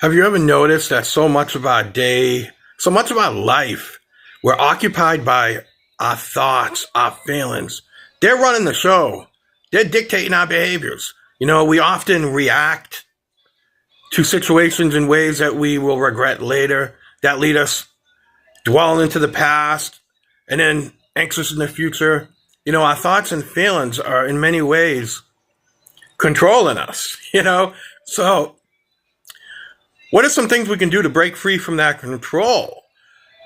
Have you ever noticed that so much of our day, so much of our life, we're occupied by our thoughts, our feelings? They're running the show. They're dictating our behaviors. We often react to situations in ways that we will regret later, that lead us dwelling into the past and then anxious in the future. Our thoughts and feelings are in many ways controlling us. So what are some things we can do to break free from that control?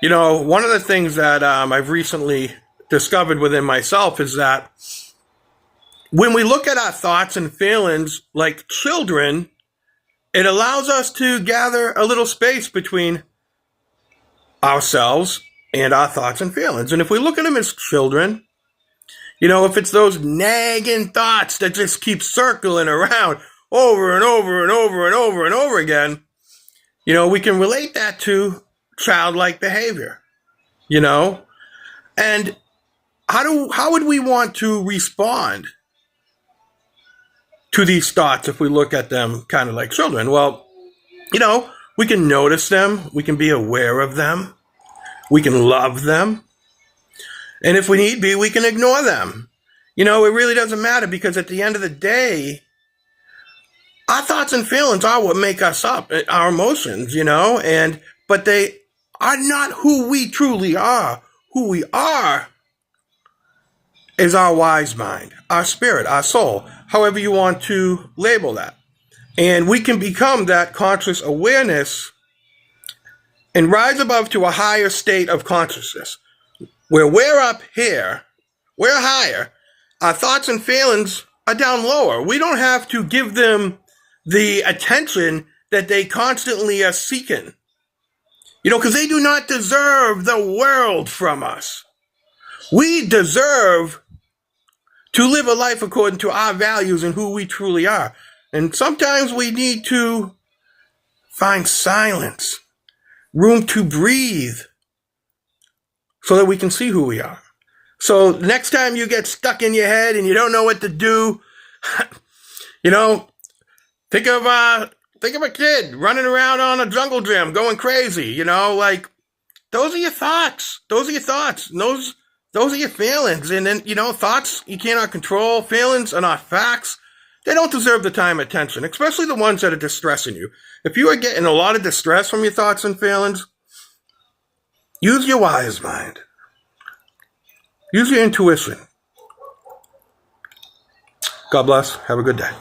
One of the things that I've recently discovered within myself is that when we look at our thoughts and feelings like children, it allows us to gather a little space between ourselves and our thoughts and feelings. And if we look at them as children, if it's those nagging thoughts that just keep circling around over and over and over and over and over again, we can relate that to childlike behavior, and how would we want to respond to these thoughts if we look at them kind of like children? Well, we can notice them, we can be aware of them, we can love them, and if we need be, we can ignore them. It really doesn't matter, because at the end of the day, our thoughts and feelings are what make us up, our emotions, but they are not who we truly are. Who we are is our wise mind, our spirit, our soul, however you want to label that. And we can become that conscious awareness and rise above to a higher state of consciousness, where we're up here, we're higher, our thoughts and feelings are down lower. We don't have to give them the attention that they constantly are seeking. Because they do not deserve the world from us. We deserve to live a life according to our values and who we truly are. And sometimes we need to find silence, room to breathe, so that we can see who we are. So next time you get stuck in your head and you don't know what to do, think of a kid running around on a jungle gym going crazy, those are your thoughts. Those are your thoughts. Those are your feelings. And then, thoughts you cannot control. Feelings are not facts. They don't deserve the time and attention, especially the ones that are distressing you. If you are getting a lot of distress from your thoughts and feelings, use your wise mind. Use your intuition. God bless. Have a good day.